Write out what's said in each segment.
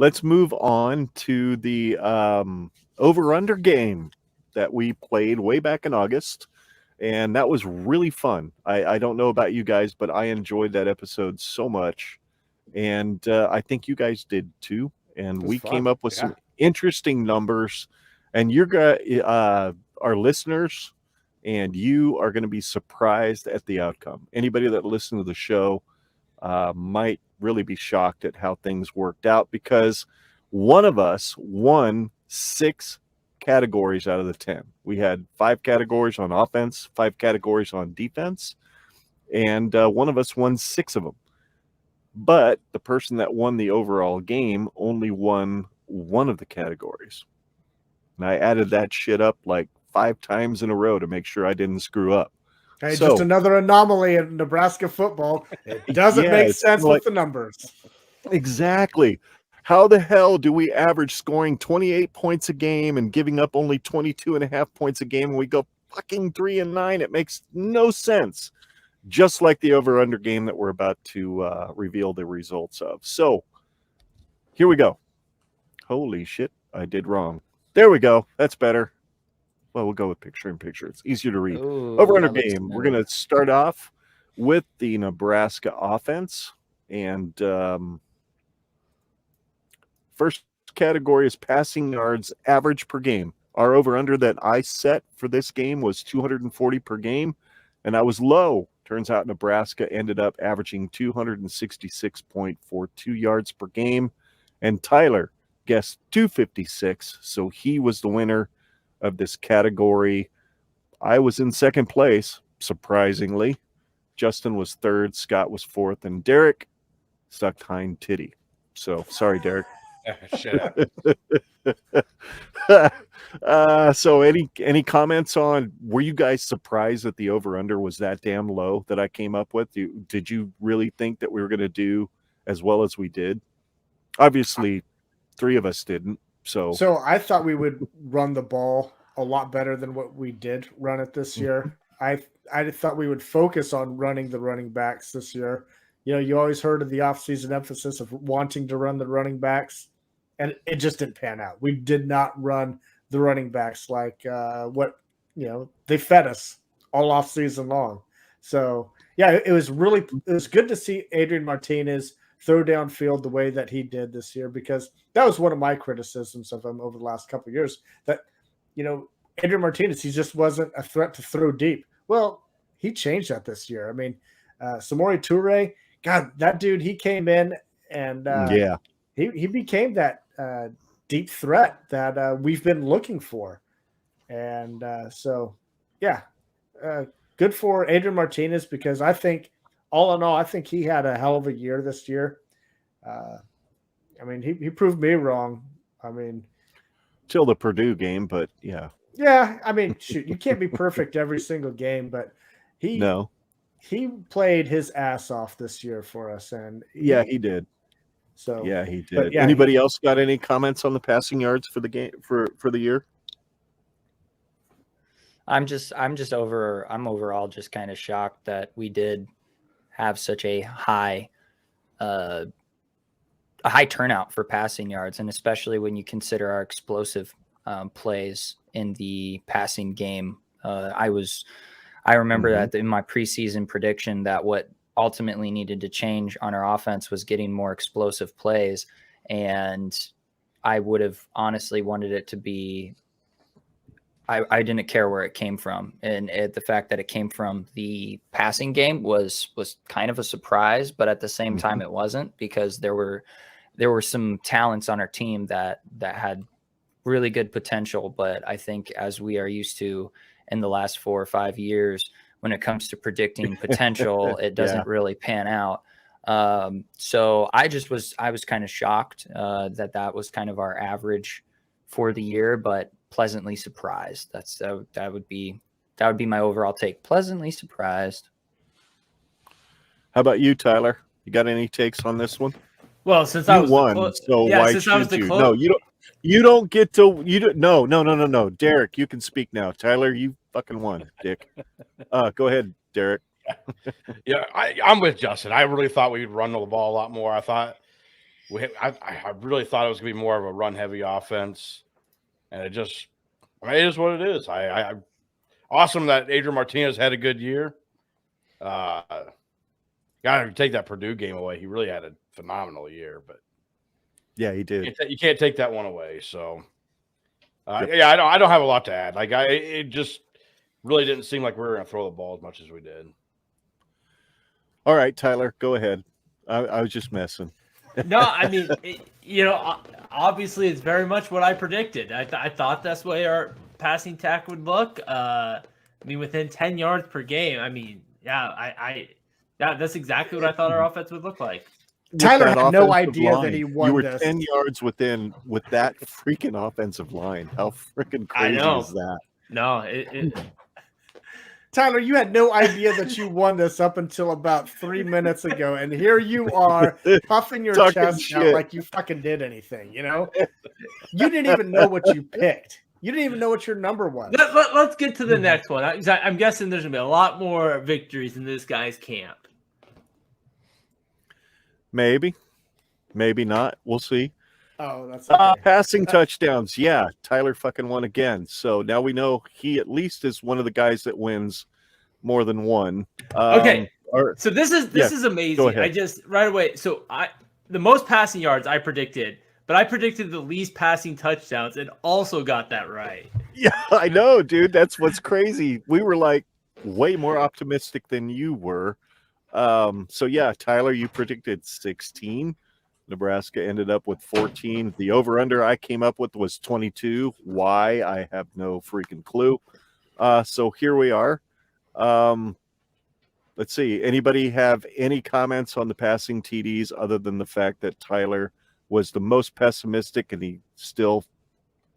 let's move on to the over-under game that we played way back in August. And that was really fun. I don't know about you guys, but I enjoyed that episode so much. And I think you guys did too. And we came up with some interesting numbers. And you're our listeners and you are going to be surprised at the outcome. Anybody that listened to the show might really be shocked at how things worked out, because one of us won 6 categories out of the 10. We had 5 categories on offense, 5 categories on defense, and one of us won 6 of them. But the person that won the overall game only won one of the categories. And I added that shit up like 5 times in a row to make sure I didn't screw up. Hey, so, just another anomaly in Nebraska football. It doesn't make sense with the numbers. Exactly. How the hell do we average scoring 28 points a game and giving up only 22.5 points a game and we go fucking 3-9? It makes no sense. Just like the over-under game that we're about to reveal the results of. So, here we go. Holy shit, I did wrong. There we go. That's better. Well, we'll go with picture-in-picture. It's easier to read. Over-under game. We're going to start off with the Nebraska offense. And first category is passing yards average per game. Our over-under that I set for this game was 240 per game, and I was low. Turns out Nebraska ended up averaging 266.42 yards per game, and Tyler guessed 256, so he was the winner of this category. I was in second place, surprisingly. Justin was third, Scott was fourth, and Derrick sucked hind titty. So, sorry, Derrick. Shut up. So any comments on, were you guys surprised that the over-under was that damn low that I came up with? Did you really think that we were going to do as well as we did? Obviously, 3 of us didn't. So I thought we would run the ball a lot better than what we did run it this year. I thought we would focus on running the running backs this year. You know, you always heard of the offseason emphasis of wanting to run the running backs, and it just didn't pan out. We did not run the running backs like they fed us all offseason long. So, yeah, it was good to see Adrian Martinez throw downfield the way that he did this year, because that was one of my criticisms of him over the last couple of years, that, Adrian Martinez, he just wasn't a threat to throw deep. Well, he changed that this year. I mean, Samori Toure, God, that dude, he came in and he became that deep threat that we've been looking for. And good for Adrian Martinez, because I think, all in all, I think he had a hell of a year this year. He proved me wrong. Till the Purdue game, but yeah. Yeah, shoot, you can't be perfect every single game, but he played his ass off this year for us, and he did. So yeah, he did. Anybody else got any comments on the passing yards for the game for the year? I'm overall just kind of shocked that we did have such a high turnout for passing yards, and especially when you consider our explosive plays in the passing game. I remember that in my preseason prediction that what ultimately needed to change on our offense was getting more explosive plays, and I would have honestly wanted it to be, I didn't care where it came from, and the fact that it came from the passing game was kind of a surprise, but at the same time it wasn't, because there were some talents on our team that had really good potential. But I think, as we are used to in the last 4 or 5 years, when it comes to predicting potential, it doesn't really pan out. So I was kind of shocked that was kind of our average for the year, but pleasantly surprised. That would be my overall take. Pleasantly surprised. How about you, Tyler? You got any takes on this one? Well, since I was why should you? No, you don't. You don't get to. You don't. No. Derrick, you can speak now. Tyler, you fucking won, dick. Go ahead, Derrick. Yeah, I'm with Justin. I really thought we'd run the ball a lot more. I thought I really thought it was going to be more of a run-heavy offense, and it is what it is. Awesome that Adrian Martinez had a good year. Got to take that Purdue game away. He really had a phenomenal year, but yeah, he did. you can't take that one away. So, Yep. yeah, I don't have a lot to add. Like it just really didn't seem like we were going to throw the ball as much as we did. All right, Tyler, go ahead. I was just messing. No, I mean, obviously it's very much what I predicted. I thought that's the way our passing attack would look. I mean, within 10 yards per game. I mean, yeah, that's exactly what I thought our offense would look like. Tyler With that had no offensive idea line, that he won You were this. 10 yards within with that freaking offensive line. How freaking crazy know. is that? No, Tyler, you had no idea that you won this up until about 3 minutes ago, and here you are puffing your Talking chest out shit. like you fucking did anything. You didn't even know what you picked. You didn't even know what your number was. let's get to the next one. I'm guessing there's gonna be a lot more victories in this guy's camp. Maybe not. We'll see. Oh, that's okay. Passing touchdowns. Yeah, Tyler fucking won again. So now we know he at least is one of the guys that wins more than one. Okay. Or, So this is amazing. go ahead. I just right away. So the most passing yards I predicted, but I predicted the least passing touchdowns and also got that right. yeah, I know, dude. That's what's crazy. We were like way more optimistic than you were. So yeah, Tyler, you predicted 16. Nebraska ended up with 14. The over-under I came up with was 22. Why? I have no freaking clue. So here we are. Let's see. Anybody have any comments on the passing TDs other than the fact that Tyler was the most pessimistic and he still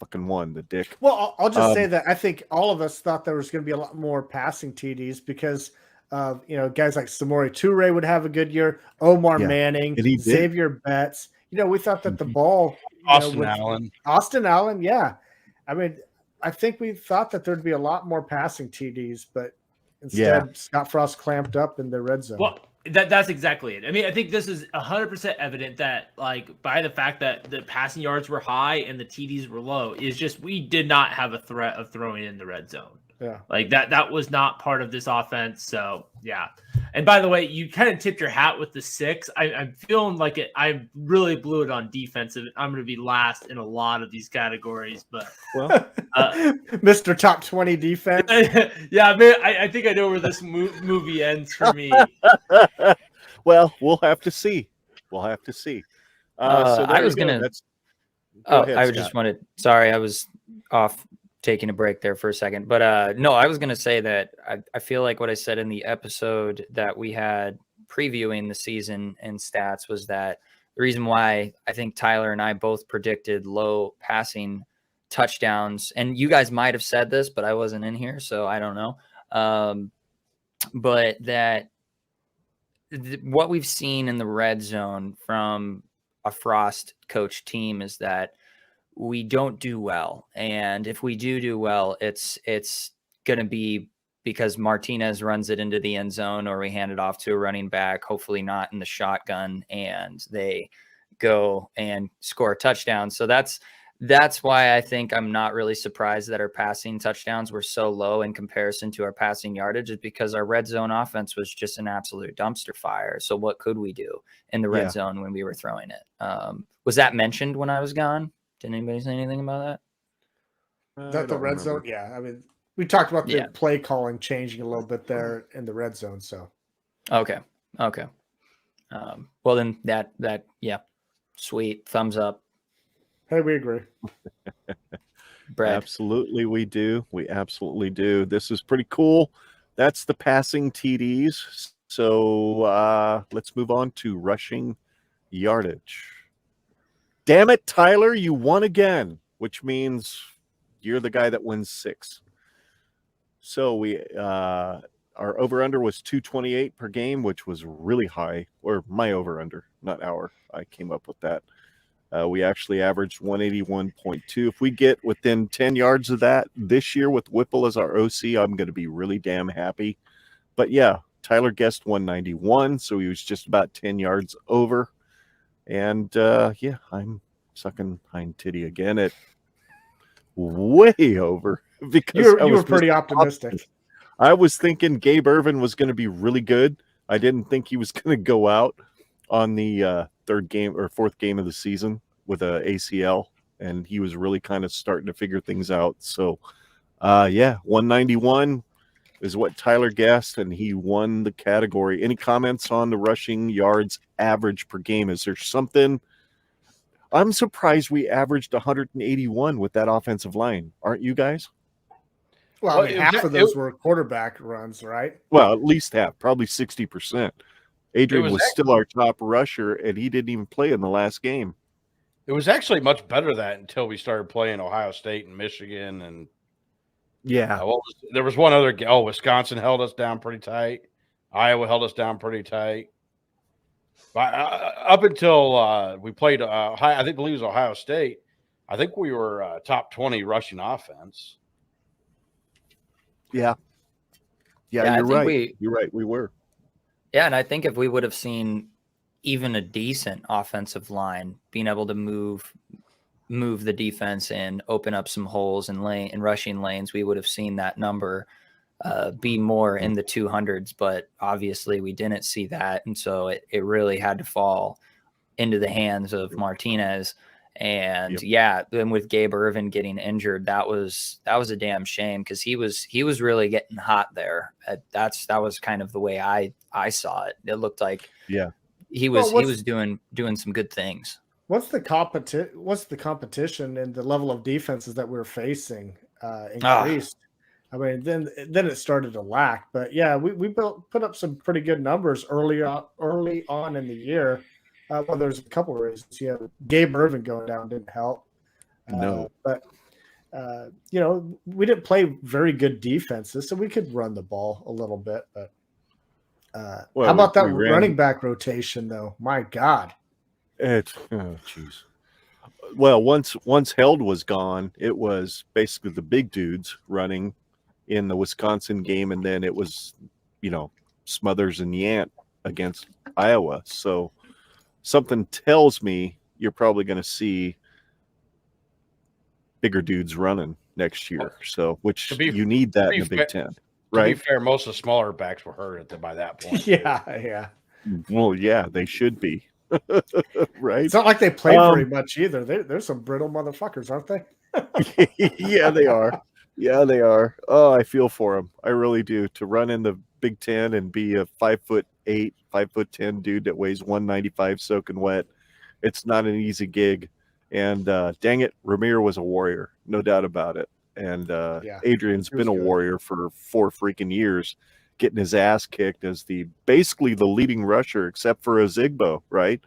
fucking won, the dick? Well, I'll just say that I think all of us thought there was going to be a lot more passing TDs because of guys like Samori Toure would have a good year, Omar Yeah, Manning, and he did. Xavier Betts. We thought that the ball, Austin Allen, yeah. I mean, I think we thought that there'd be a lot more passing TDs, but instead Scott Frost clamped up in the red zone. Well, that's exactly it. I mean, I think this is 100% evident that, like, by the fact that the passing yards were high and the TDs were low, is just we did not have a threat of throwing in the red zone. Yeah, like that was not part of this offense. So yeah. And by the way, you kind of tipped your hat with the 6. I'm feeling like it. I really blew it on defensive. I'm going to be last in a lot of these categories, but Well, Mr. Top 20 defense. yeah, I mean, I think I know where this movie ends for me. well, we'll have to see. We'll have to see. So I was there you gonna. go. Go ahead, I Scott. just wanted. Sorry, I was off taking a break there for a second, but no, I was gonna say that I feel like what I said in the episode that we had previewing the season and stats was that the reason why I think Tyler and I both predicted low passing touchdowns, and you guys might have said this, but I wasn't in here, so I don't know. But that what we've seen in the red zone from a Frost coach team is that we don't do well. And if we do well, it's going to be because Martinez runs it into the end zone or we hand it off to a running back, hopefully not in the shotgun, and they go and score a touchdown. So that's why I think I'm not really surprised that our passing touchdowns were so low in comparison to our passing yardage, is because our red zone offense was just an absolute dumpster fire. So what could we do in the red zone when we were throwing it? Was that mentioned when I was gone? Did anybody say anything about that? That the red zone? Yeah. I mean, we talked about the play calling changing a little bit there in the red zone. So, okay. Well, then that, yeah, sweet. Thumbs up. Hey, we agree. Brad. Absolutely, we do. We absolutely do. This is pretty cool. That's the passing TDs. So let's move on to rushing yardage. Damn it, Tyler, you won again, which means you're the guy that wins 6. So we our over-under was 228 per game, which was really high, or my over-under, not our. I came up with that. We actually averaged 181.2. If we get within 10 yards of that this year with Whipple as our OC, I'm going to be really damn happy. But yeah, Tyler guessed 191, so he was just about 10 yards over. And yeah, I'm sucking hind titty again at way over because You I was were pretty just optimistic. I was thinking Gabe Ervin was going to be really good. I didn't think he was going to go out on the third game or fourth game of the season with a ACL, and he was really kind of starting to figure things out. So, yeah, 191 is what Tyler guessed, and he won the category. Any comments on the rushing yards average per game? Is there something? I'm surprised we averaged 181 with that offensive line. Aren't you guys? Well, I mean, half of those were quarterback runs, right? Well, at least half, probably 60%. Adrian was still our top rusher, and he didn't even play in the last game. It was actually much better that until we started playing Ohio State and Michigan, and yeah, there was one other. Oh, Wisconsin held us down pretty tight. Iowa held us down pretty tight. But up until we played, I believe it was Ohio State. I think we were top 20 rushing offense. Yeah, you're right. You're right. We were. Yeah, and I think if we would have seen even a decent offensive line being able to move the defense and open up some holes in rushing lanes, we would have seen that number be more in the 200s. But obviously, we didn't see that, and so it really had to fall into the hands of Martinez. And and with Gabe Ervin getting injured, that was a damn shame because he was really getting hot there. That was kind of the way I saw it. It looked like he was doing some good things. What's the competition and the level of defenses that we're facing increased? I mean, then it started to lack. But yeah, we put up some pretty good numbers early on in the year. Well, there's a couple of reasons. Yeah, Gabe Ervin going down didn't help. No, but we didn't play very good defenses, so we could run the ball a little bit. But how about that running back rotation, though? My God, jeez. Well, once Held was gone, it was basically the big dudes running in the Wisconsin game, and then it was Smothers and Yant against Iowa. So something tells me you're probably going to see bigger dudes running next year. So, you need that in the Big Ten, right? To be fair, most of the smaller backs were hurt by that point. Yeah. Well, yeah, they should be, right? It's not like they play very much either. There's some brittle motherfuckers, aren't they? Yeah, they are. Yeah, they are. Oh, I feel for them. I really do. To run in the Big Ten and be a 5'8", 5'10" dude that weighs 195 soaking wet, it's not an easy gig. And dang it, Ramir was a warrior, no doubt about it. And Adrian's been a warrior for 4 freaking years, getting his ass kicked as basically the leading rusher, except for Ozigbo, right?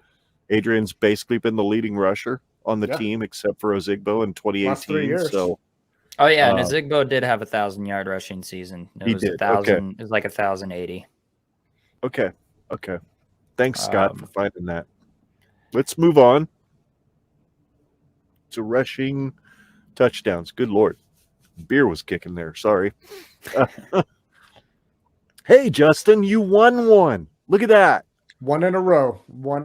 Adrian's basically been the leading rusher on the team, except for Ozigbo in 2018. Last 3 years. So. Oh yeah, and Ozigbo did have 1,000-yard rushing season. It was 1,000. Okay. It was like 1,080. Okay. Thanks, Scott, for finding that. Let's move on to rushing touchdowns. Good Lord. Beer was kicking there. Sorry. Hey, Justin, you won one. Look at that. 1 in a row.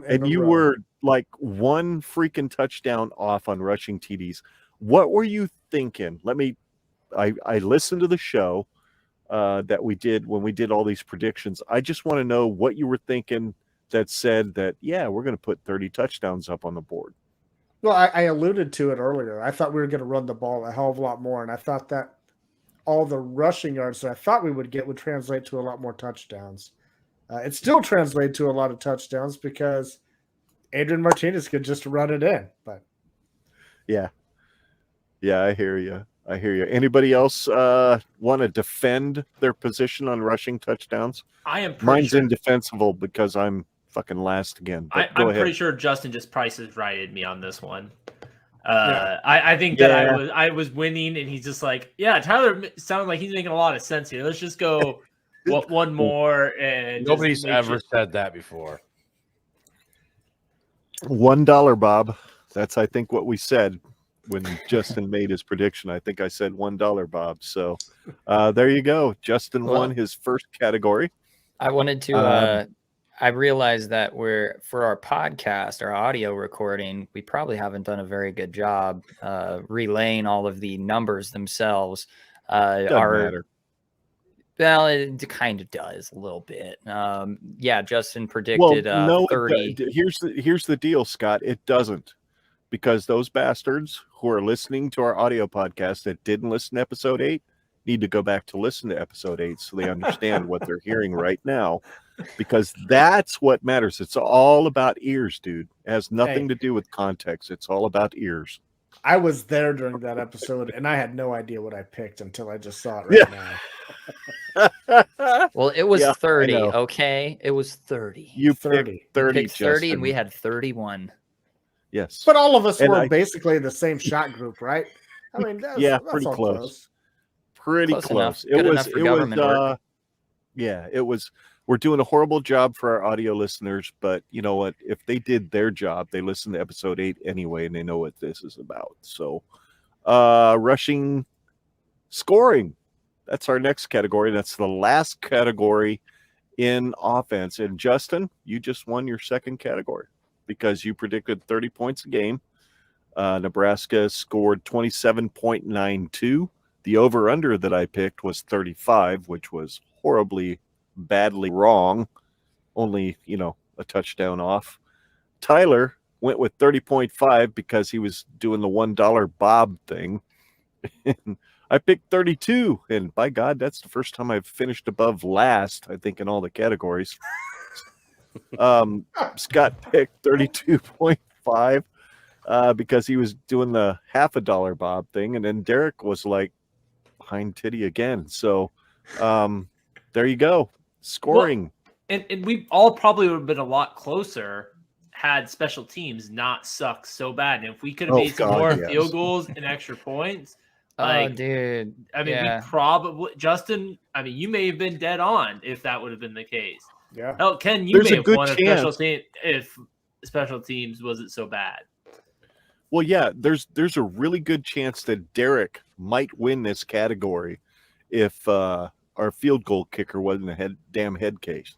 And you were like 1 freaking touchdown off on rushing TDs. What were you thinking? I listened to the show that we did when we did all these predictions. I just want to know what you were thinking that said that, we're going to put 30 touchdowns up on the board. Well, I alluded to it earlier. I thought we were going to run the ball a hell of a lot more, and I thought that all the rushing yards that I thought we would get would translate to a lot more touchdowns. It still translated to a lot of touchdowns because Adrian Martinez could just run it in. But yeah, I hear you. Anybody else want to defend their position on rushing touchdowns? Mine's indefensible because I'm fucking last again. I'm pretty sure Justin just prices righted me on this one. I think that I was winning, and he's just like, Tyler sounded like he's making a lot of sense here. Let's just go one more. And nobody's ever said that before. $1, Bob. That's I think what we said when Justin made his prediction. I think I said $1, Bob. So there you go. Justin won his first category. I wanted to I realized that for our podcast, our audio recording, we probably haven't done a very good job relaying all of the numbers themselves. Doesn't matter. Well, it kind of does a little bit. Yeah, Justin Well, predicted no. 30. Here's the deal, Scott. It doesn't, because those bastards who are listening to our audio podcast that didn't listen to episode 8 need to go back to listen to episode 8 so they understand what they're hearing right now, because that's what matters. It's all about ears, dude. It has nothing to do with context. It's all about ears. I was there during that episode, and I had no idea what I picked until I just saw it right now. Well, it was Yeah, I 30, know. okay? It was 30. You 30. picked 30, Picked 30 and we Justin. had 31. Yes. But all of us And were I- basically the same shot group, right? I mean, that's pretty all close. Pretty Close close. enough. Good enough for government work. Yeah, it was. We're doing a horrible job for our audio listeners, but you know what? If they did their job, they listened to episode 8 anyway, and they know what this is about. So, rushing scoring. That's our next category. That's the last category in offense. And Justin, you just won your second category because you predicted 30 points a game. Nebraska scored 27.92. The over-under that I picked was 35, which was horribly, badly wrong. Only, a touchdown off. Tyler went with 30.5 because he was doing the $1 Bob thing. I picked 32, and by God, that's the first time I've finished above last, I think, in all the categories. Scott picked 32.5 because he was doing the $half Bob thing, and then Derrick was like behind Titty again. So there you go. Scoring. And we all probably would have been a lot closer had special teams not sucked so bad. And if we could have made some more field goals and extra points, dude. I mean, yeah. we probably, Justin, I mean, you may have been dead on if that would have been the case. Yeah. Oh, Ken, you There's may a have good won a chance. special team if special teams wasn't so bad. Well, yeah, there's a really good chance that Derrick might win this category if our field goal kicker wasn't a damn head case.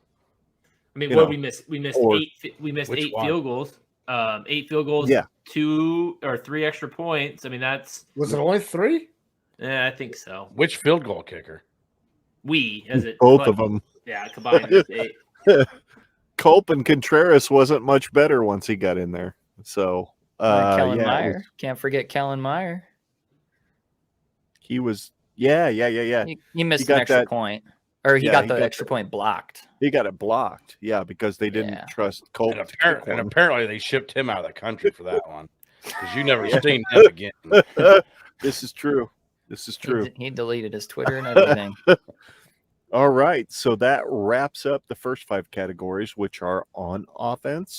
I mean, You what know, we missed? We missed or- eight. We missed Which 8 one? field goals. 8 field goals. Yeah. 2 or 3 extra points. I mean, that's. Was it only 3? I think so. Which field goal kicker? We as it Both of them. Yeah, combined with 8. Culp and Contreras wasn't much better once he got in there. So Kellen yeah, Meyer. Can't forget Kellen Meyer. he was yeah. You missed got an extra that- point. Or he yeah, got he the got extra point blocked. He got it blocked. Yeah, because they didn't Yeah. trust Culp. And, to kick one. apparently they shipped him out of the country for that one because you never seen him again. This is true. This is true. He deleted his Twitter and everything. All right. So that wraps up the first 5 categories, which are on offense.